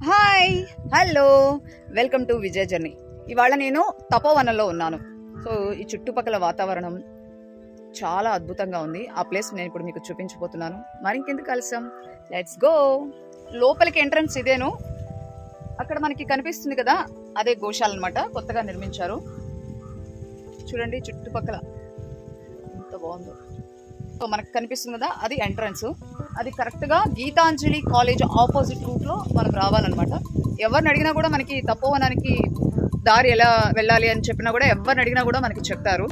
Hi hello welcome to Vijay journey. ఇవాళ నేను తపోవనంలో ఉన్నాను. సో ఈ చుట్టుపక్కల వాతావరణం చాలా అద్భుతంగా ఉంది. ఆ ప్లేస్ నేను ఇప్పుడు మీకు చూపించబోతున్నాను. మరి ఇంకెందుకు ఆలస్యం, లెట్స్ గో. లోపలికి ఎంట్రన్స్ ఇదేను. అక్కడ మనకి కనిపిస్తుంది కదా, అదే గోశాల అన్నమాట. కొత్తగా నిర్మించారు. చూడండి చుట్టుపక్కల ఎంత బాగుందో. సో మనకు కనిపిస్తుంది కదా, అది ఎంట్రన్స్. అది కరెక్ట్గా గీతాంజలి కాలేజ్ ఆపోజిట్ రూట్లో మనకు రావాలన్నమాట. ఎవరిని అడిగినా కూడా మనకి తపోవనానికి దారి ఎలా వెళ్ళాలి అని చెప్పినా కూడా ఎవరిని అడిగినా కూడా మనకి చెప్తారు.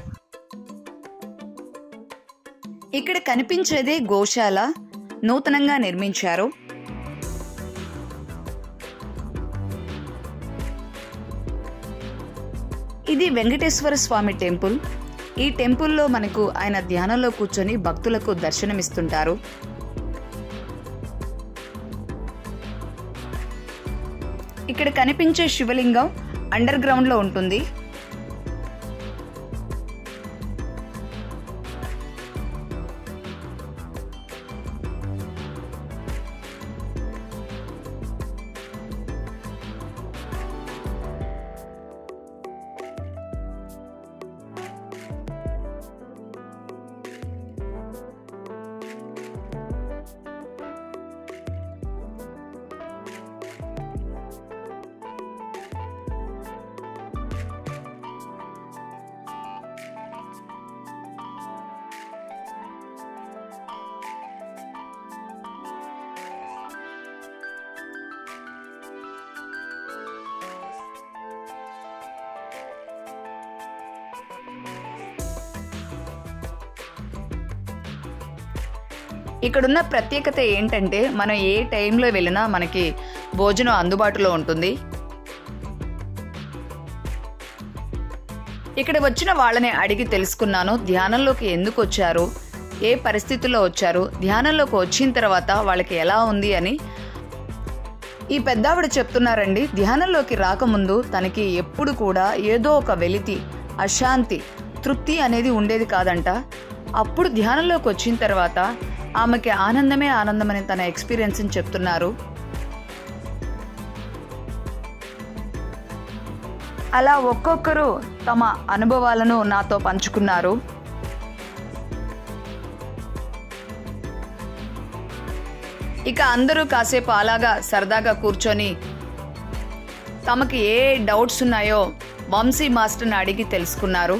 ఇక్కడ కనిపించేదే గోశాల, నూతనంగా నిర్మించారు. ఇది వెంకటేశ్వర స్వామి టెంపుల్. ఈ టెంపుల్లో మనకు ఆయన ధ్యానంలో కూర్చొని భక్తులకు దర్శనమిస్తుంటారు. ఇక్కడ కనిపించే శివలింగం అండర్ గ్రౌండ్ లో ఉంటుంది. ఇక్కడున్న ప్రత్యేకత ఏంటంటే, మనం ఏ టైంలో వెళ్ళినా మనకి భోజనం అందుబాటులో ఉంటుంది. ఇక్కడ వచ్చిన వాళ్ళని అడిగి తెలుసుకున్నాను ధ్యానంలోకి ఎందుకు వచ్చారు, ఏ పరిస్థితుల్లో వచ్చారు, ధ్యానంలోకి వచ్చిన తర్వాత వాళ్ళకి ఎలా ఉంది అని. ఈ పెద్దావిడ చెప్తున్నారండి, ధ్యానంలోకి రాకముందు తనకి ఎప్పుడు కూడా ఏదో ఒక వెలితి, అశాంతి, తృప్తి అనేది ఉండేది కాదంట. అప్పుడు ధ్యానంలోకి వచ్చిన తర్వాత ఆమెకి ఆనందమే ఆనందమని తన ఎక్స్పీరియన్స్ అని చెప్తున్నారు. అలా ఒక్కొక్కరు తమ అనుభవాలను నాతో పంచుకున్నారు. ఇక అందరూ కాసేపు అలాగా సరదాగా కూర్చొని తమకి ఏ డౌట్స్ ఉన్నాయో వంశీ మాస్టర్ని అడిగి తెలుసుకున్నారు.